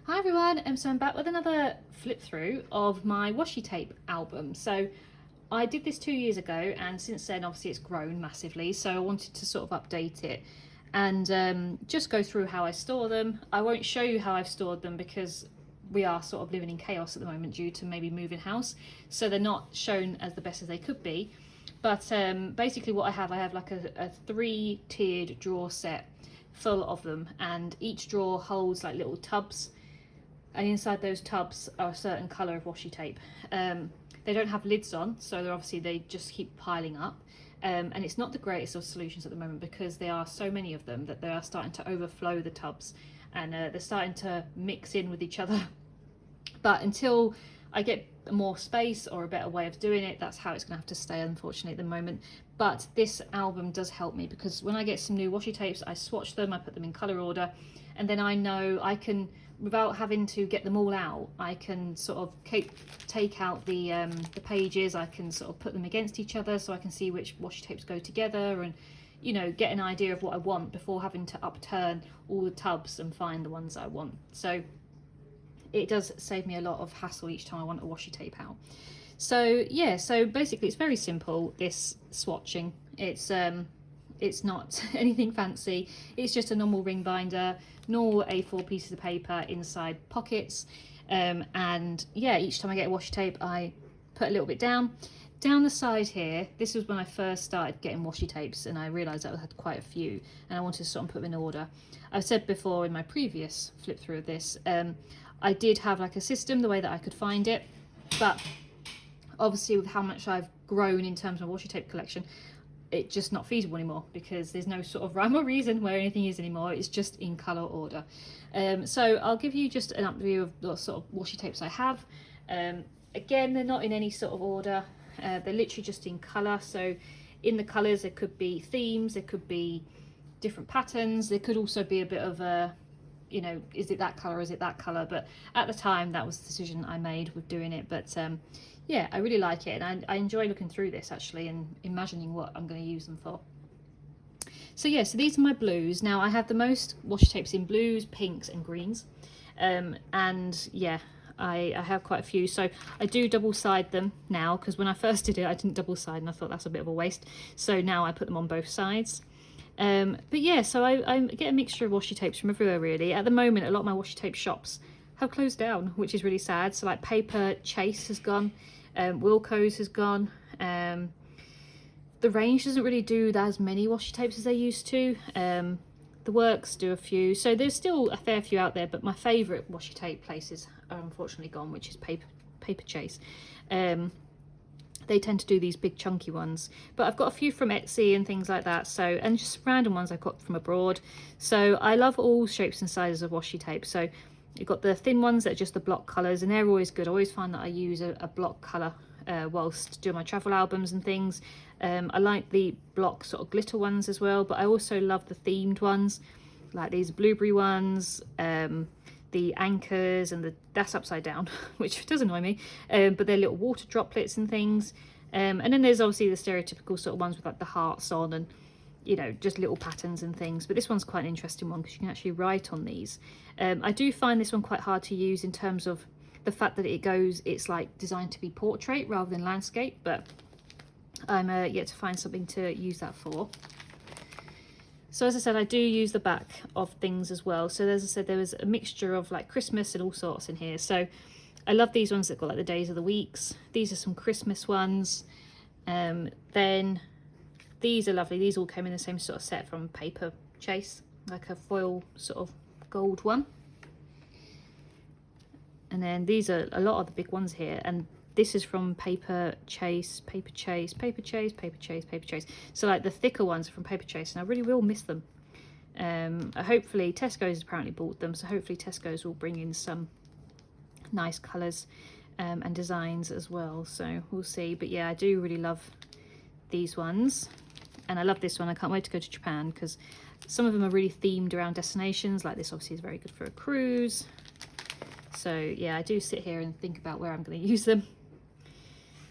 Hi everyone, so I'm back with another flip through of my washi tape album. So I did this 2 years ago, and since then obviously it's grown massively, so I wanted to sort of update it and just go through how I store them. I won't show you how I've stored them because we are sort of living in chaos at the moment due to maybe moving house, so they're not shown as the best as they could be. But basically what I have like a 3-tiered drawer set full of them, and each drawer holds like little tubs, and inside those tubs are a certain colour of washi tape. They don't have lids on, so they just keep piling up. And it's not the greatest of solutions at the moment because there are so many of them that they are starting to overflow the tubs, and they're starting to mix in with each other. But until I get more space or a better way of doing it, that's how it's going to have to stay, unfortunately, at the moment. But this album does help me because when I get some new washi tapes, I swatch them, I put them in colour order, and then I know I can, without having to get them all out, I can sort of take out the pages. I can sort of put them against each other so I can see which washi tapes go together, and get an idea of what I want before having to upturn all the tubs and find the ones I want. So it does save me a lot of hassle each time I want a washi tape out. So yeah, so basically it's very simple, this swatching. It's not anything fancy. It's just a normal ring binder, normal A4 pieces of paper inside pockets. And yeah, each time I get a washi tape, I put a little bit down the side here. This was when I first started getting washi tapes, and I realized that I had quite a few and I wanted to sort of put them in order. I've said before in my previous flip through of this, I did have like a system, the way that I could find it, but obviously with how much I've grown in terms of washi tape collection, it's just not feasible anymore because there's no sort of rhyme or reason where anything is anymore. It's just in colour order. So I'll give you just an overview of the sort of washi tapes I have. Again, they're not in any sort of order. They're literally just in colour. So in the colours, there could be themes, there could be different patterns, there could also be a bit of a, is it that colour, is it that colour? But at the time, that was the decision I made with doing it. But yeah, I really like it, and I enjoy looking through this actually and imagining what I'm going to use them for. So yeah, so these are my blues. Now I have the most washi tapes in blues, pinks and greens, and yeah, I have quite a few. So I do double side them now, because when I first did it I didn't double side and I thought that's a bit of a waste, so now I put them on both sides. But yeah, so I get a mixture of washi tapes from everywhere really. At the moment, a lot of my washi tape shops have closed down, which is really sad. So like Paper Chase has gone, Wilko's has gone. The Range doesn't really do as many washi tapes as they used to. The Works do a few, so there's still a fair few out there, but my favourite washi tape places are unfortunately gone, which is Paper Chase. They tend to do these big chunky ones, but I've got a few from Etsy and things like that, so, and just random ones I've got from abroad. So I love all shapes and sizes of washi tape. So you've got the thin ones that are just the block colours, and they're always good. I always find that I use a block colour whilst doing my travel albums and things. I like the block sort of glitter ones as well, but I also love the themed ones, like these blueberry ones, the anchors, and that's upside down, which does annoy me, but they're little water droplets and things. And then there's obviously the stereotypical sort of ones with like the hearts on and, just little patterns and things. But this one's quite an interesting one because you can actually write on these. I do find this one quite hard to use in terms of the fact that it's like designed to be portrait rather than landscape, but I'm yet to find something to use that for. So as I said, I do use the back of things as well. So as I said, there was a mixture of like Christmas and all sorts in here. So I love these ones that got like the days of the weeks. These are some Christmas ones. Then these are lovely. These all came in the same sort of set from Paper Chase, like a foil sort of gold one. And then these are a lot of the big ones here, and this is from Paper Chase, Paper Chase, Paper Chase, Paper Chase, Paper Chase. So like the thicker ones are from Paper Chase, and I really will miss them. Hopefully Tesco's apparently bought them, so hopefully Tesco's will bring in some nice colours and designs as well. So we'll see. But yeah, I do really love these ones, and I love this one. I can't wait to go to Japan because some of them are really themed around destinations. Like this obviously is very good for a cruise. So yeah, I do sit here and think about where I'm going to use them.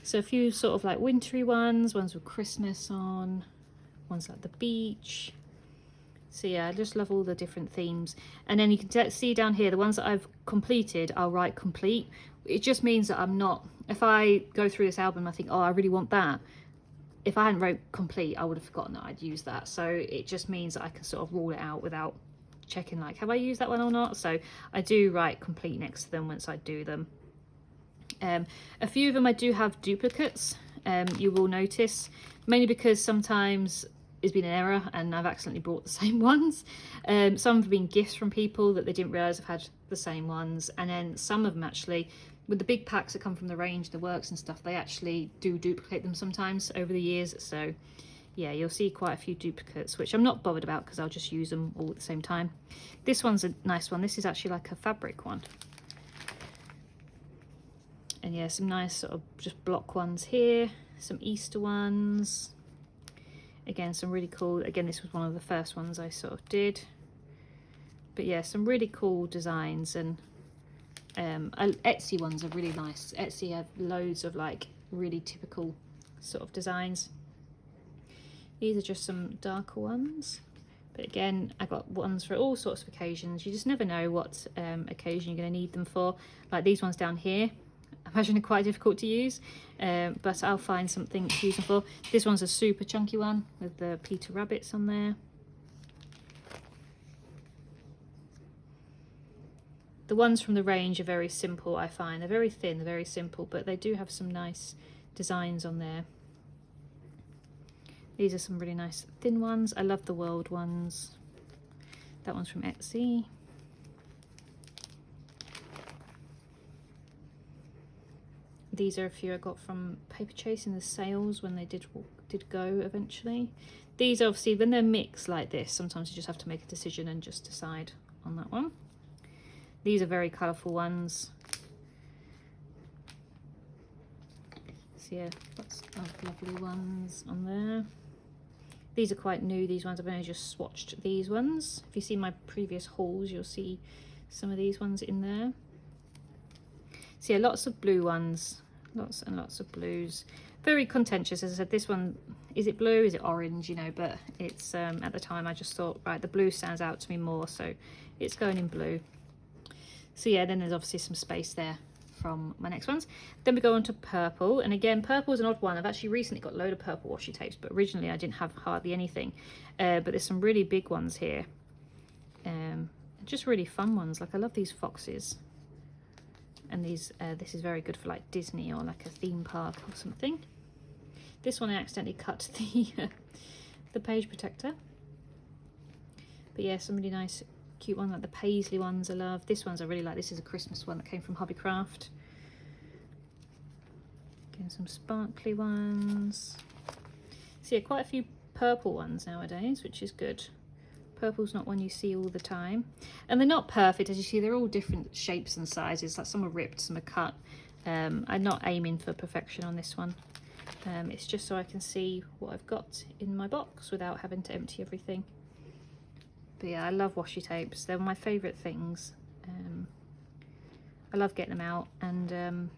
So a few sort of like wintry ones with Christmas on, ones like the beach, So yeah, I just love all the different themes. And then you can see down here, the ones that I've completed, I'll write complete. It just means that I'm not, if I go through this album, I think, oh, I really want that. If I hadn't wrote complete, I would have forgotten that I'd used that. So it just means that I can sort of rule it out without checking like, have I used that one or not? So I do write complete next to them once I do them. A few of them I do have duplicates, you will notice, mainly because sometimes there's been an error and I've accidentally bought the same ones. Some have been gifts from people that they didn't realise I've had the same ones, and then some of them actually, with the big packs that come from the range, the works and stuff, they actually do duplicate them sometimes over the years. So yeah, you'll see quite a few duplicates, which I'm not bothered about because I'll just use them all at the same time. This one's a nice one. This is actually like a fabric one. And yeah, some nice sort of just block ones here, some Easter ones. Again, some really cool, again, this was one of the first ones I sort of did. But yeah, some really cool designs, and Etsy ones are really nice. Etsy have loads of like really typical sort of designs. These are just some darker ones. But again, I got ones for all sorts of occasions. You just never know what occasion you're going to need them for. Like these ones down here, I imagine are quite difficult to use, but I'll find something to use them for. This one's a super chunky one with the Peter Rabbits on there. The ones from the range are very simple, I find. They're very thin, they're very simple, but they do have some nice designs on there. These are some really nice thin ones. I love the world ones. That one's from Etsy. These are a few I got from Paper Chase in the sales when they did go eventually. These obviously, when they're mixed like this, sometimes you just have to make a decision and just decide on that one. These are very colourful ones. So yeah, lots of lovely ones on there. These are quite new, these ones. I've only just swatched these ones. If you see my previous hauls, you'll see some of these ones in there. So yeah, lots of blue ones, lots and lots of blues. Very contentious, as I said. This one, is it blue, is it orange, you know, but it's at the time I just thought, right, the blue stands out to me more, so it's going in blue. So yeah, then there's obviously some space there from my next ones. Then we go on to purple, and again, purple is an odd one. I've actually recently got a load of purple washi tapes, but originally I didn't have hardly anything. But there's some really big ones here, just really fun ones. Like I love these foxes. And these, this is very good for like Disney or like a theme park or something. This one I accidentally cut the page protector. But yeah, some really nice, cute one, like the paisley ones I love. This one's I really like. This is a Christmas one that came from Hobbycraft. Again, some sparkly ones. So yeah, quite a few purple ones nowadays, which is good. Purple's not one you see all the time, and they're not perfect, as you see. They're all different shapes and sizes. Like some are ripped, some are cut. I'm not aiming for perfection on this one. It's just so I can see what I've got in my box without having to empty everything. But yeah, I love washi tapes. They're my favourite things. I love getting them out and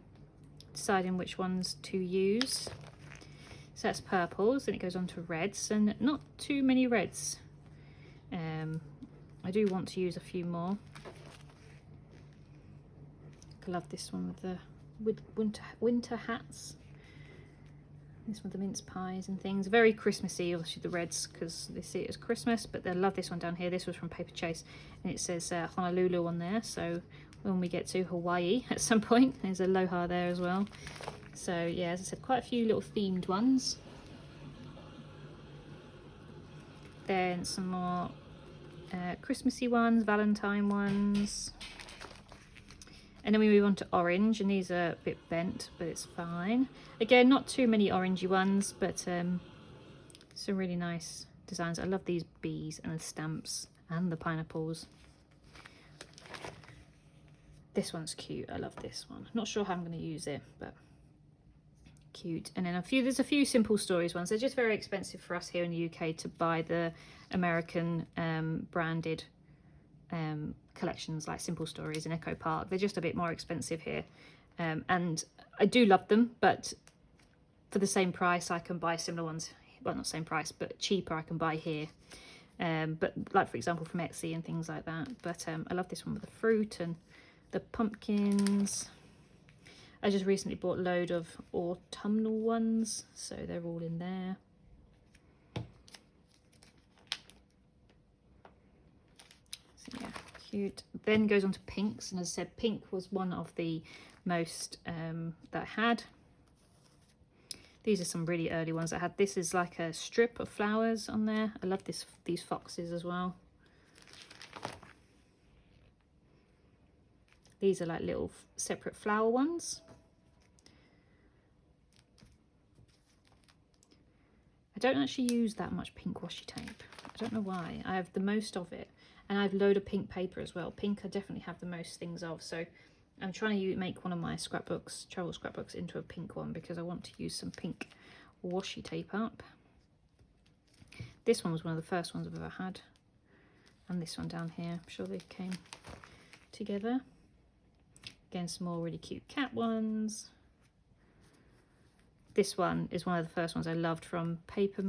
deciding which ones to use. So that's purples, and it goes on to reds, and not too many reds. I do want to use a few more. I love this one with the winter hats. This one with the mince pies and things. Very Christmassy, obviously the reds, because they see it as Christmas, but I love this one down here. This was from Paper Chase, and it says Honolulu on there, so when we get to Hawaii at some point, there's Aloha there as well. So yeah, as I said, quite a few little themed ones. Then some more Christmassy ones, Valentine ones. And then we move on to orange, and these are a bit bent, but it's fine. Again, not too many orangey ones, but some really nice designs. I love these bees and the stamps and the pineapples. This one's cute. I love this one. Not sure how I'm going to use it, but cute. And then there's a few Simple Stories ones. They're just very expensive for us here in the UK to buy the American branded collections like Simple Stories and Echo Park. They're just a bit more expensive here, and I do love them, but for the same price I can buy similar ones, well, not same price but cheaper, I can buy here. but like for example from Etsy and things like that. But I love this one with the fruit and the pumpkins. I just recently bought a load of autumnal ones, so they're all in there. So yeah, cute. Then goes on to pinks, and as I said, pink was one of the most that I had. These are some really early ones I had. This is like a strip of flowers on there. I love these foxes as well. These are like little separate flower ones. I don't actually use that much pink washi tape. I don't know why. I have the most of it, and I have a load of pink paper as well. Pink I definitely have the most things of, so I'm trying to make one of my scrapbooks, travel scrapbooks, into a pink one because I want to use some pink washi tape up. This one was one of the first ones I've ever had, and this one down here, I'm sure they came together. Again, some more really cute cat ones. This one is one of the first ones I loved from Paper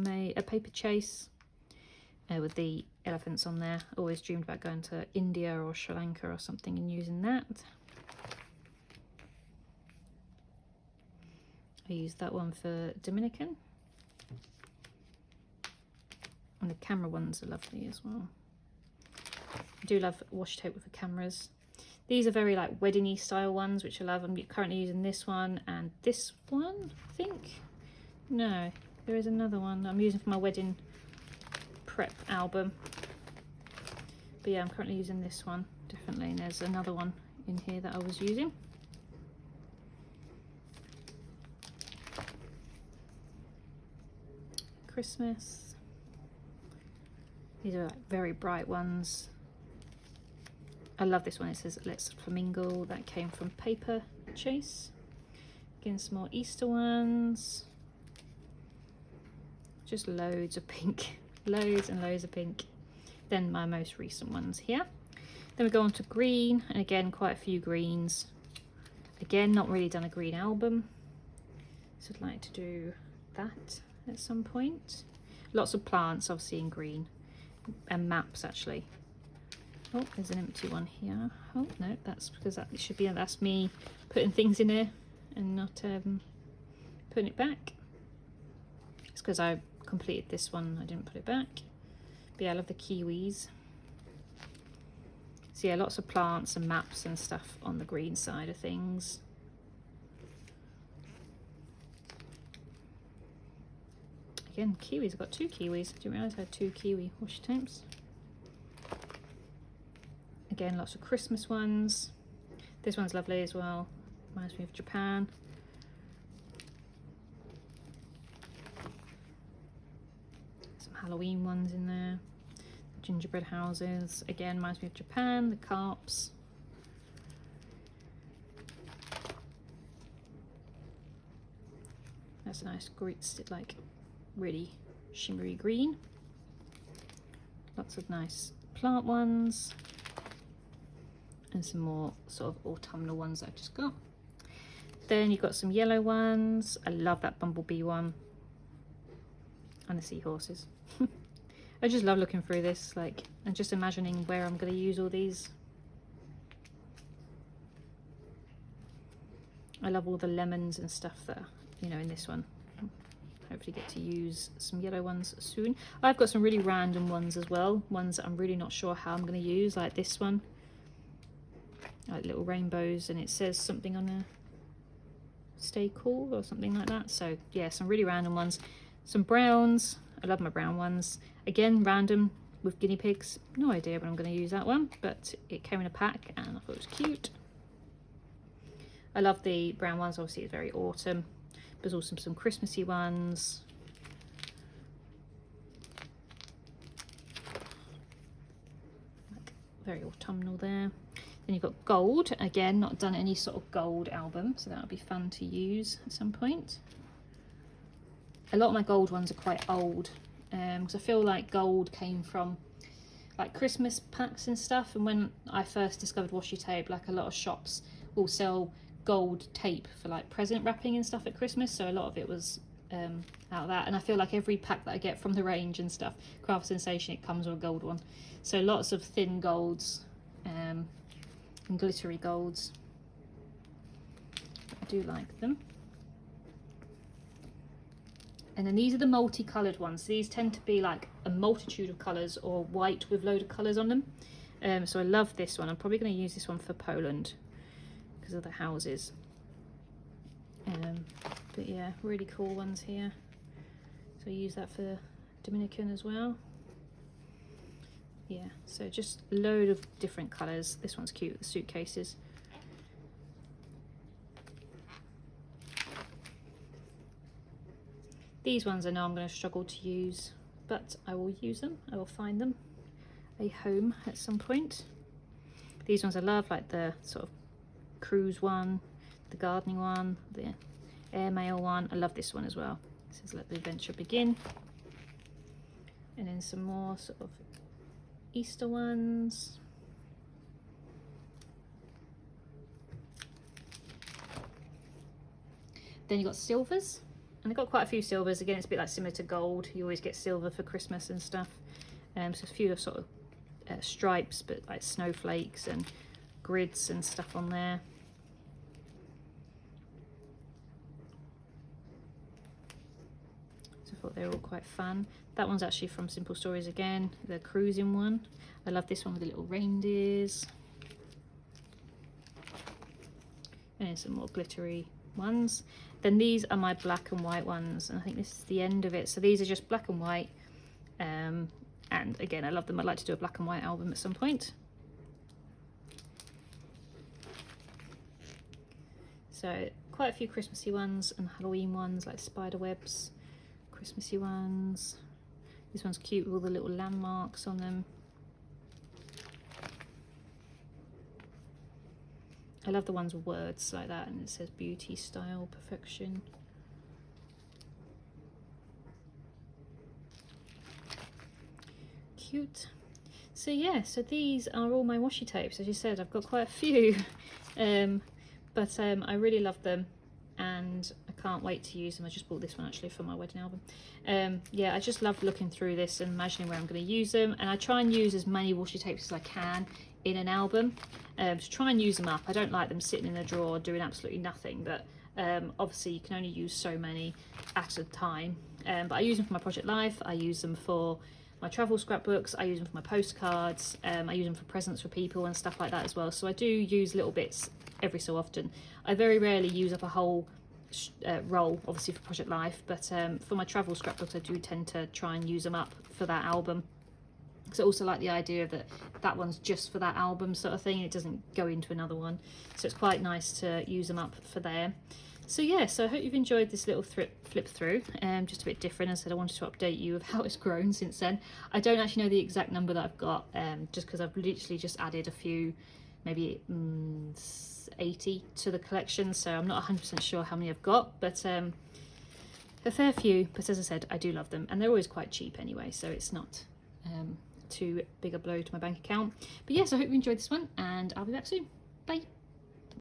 Chase, with the elephants on there. Always dreamed about going to India or Sri Lanka or something and using that. I used that one for Dominican. And the camera ones are lovely as well. I do love washi tape with the cameras. These are very like wedding-y style ones, which I love. I'm currently using this one and this one, I think. No, there is another one I'm using for my wedding prep album. But yeah, I'm currently using this one, definitely. And there's another one in here that I was using. Christmas. These are like very bright ones. I love this one. It says Let's Flamingo. That came from Paper Chase. Again, some more Easter ones. Just loads of pink. Loads and loads of pink. Then my most recent ones here. Then we go on to green, and again quite a few greens. Again, not really done a green album, so I'd like to do that at some point. Lots of plants obviously in green, and maps actually. Oh, there's an empty one here. Oh no, that's because that should be, that's me putting things in here and not putting it back. It's because I completed this one, I didn't put it back. But yeah, I love the kiwis. So yeah, lots of plants and maps and stuff on the green side of things. Again, kiwis, I've got 2 kiwis. I didn't realise I had 2 kiwi washi tapes. Again, lots of Christmas ones. This one's lovely as well. Reminds me of Japan. Some Halloween ones in there. Gingerbread houses. Again, reminds me of Japan. The carps. That's a nice, great, like really shimmery green. Lots of nice plant ones. And some more sort of autumnal ones that I've just got. Then you've got some yellow ones. I love that bumblebee one. And the seahorses. I just love looking through this, like, and just imagining where I'm going to use all these. I love all the lemons and stuff that are, you know, in this one. Hopefully get to use some yellow ones soon. I've got some really random ones as well. Ones that I'm really not sure how I'm going to use, like this one. Like little rainbows, and it says something on there, stay cool or something like that. So yeah, some really random ones. Some browns. I love my brown ones. Again, random with guinea pigs. No idea when I'm going to use that one, but it came in a pack and I thought it was cute. I love the brown ones. Obviously it's very autumn. There's also some Christmassy ones. Like very autumnal there. Then you've got gold. Again, not done any sort of gold album, so that would be fun to use at some point. A lot of my gold ones are quite old, because I feel like gold came from like Christmas packs and stuff. And when I first discovered washi tape, like a lot of shops will sell gold tape for like present wrapping and stuff at Christmas. So a lot of it was out of that. And I feel like every pack that I get from the range and stuff, Craft Sensation, it comes with a gold one. So lots of thin golds and glittery golds. I do like them. And then these are the multicoloured ones. These tend to be like a multitude of colours or white with load of colours on them. So I love this one. I'm probably going to use this one for Poland because of the houses. But yeah, really cool ones here. So I use that for Dominican as well. Yeah, so just a load of different colours. This one's cute, the suitcases. These ones I know I'm going to struggle to use, but I will use them. I will find them a home at some point. These ones I love, like the sort of cruise one, the gardening one, the airmail one. I love this one as well. This is Let the Adventure Begin. And then some more sort of Easter ones. Then you've got silvers. And I've got quite a few silvers. Again, it's a bit like similar to gold. You always get silver for Christmas and stuff. So a few sort of stripes, but like snowflakes and grids and stuff on there. So I thought they were all quite fun. That one's actually from Simple Stories again, the cruising one. I love this one with the little reindeers. And some more glittery ones. Then these are my black and white ones, and I think this is the end of it. So these are just black and white, and again I love them. I'd like to do a black and white album at some point. So quite a few Christmassy ones and Halloween ones, like spider webs, Christmassy ones. This one's cute with all the little landmarks on them. I love the ones with words like that, and it says beauty, style, perfection. Cute. So yeah, so these are all my washi tapes. As you said, I've got quite a few, but I really love them, and I can't wait to use them. I just bought this one actually for my wedding album. Yeah, I just love looking through this and imagining where I'm going to use them, and I try and use as many washi tapes as I can in an album to try and use them up. I don't like them sitting in a drawer doing absolutely nothing, but obviously you can only use so many at a time. But I use them for my project life, I use them for my travel scrapbooks, I use them for my postcards, I use them for presents for people and stuff like that as well. So I do use little bits every so often. I very rarely use up a whole roll, obviously for project life, but for my travel scrapbooks I do tend to try and use them up for that album. So I also like the idea that that one's just for that album sort of thing, it doesn't go into another one, so it's quite nice to use them up for there. So yeah, so I hope you've enjoyed this little flip through, just a bit different. As I said, I wanted to update you of how it's grown since then. I don't actually know the exact number that I've got, just because I've literally just added a few, maybe 80 to the collection, so I'm not 100% sure how many I've got, but a fair few. But as I said, I do love them, and they're always quite cheap anyway, so it's not too big a blow to my bank account. But yes, I hope you enjoyed this one, and I'll be back soon. Bye.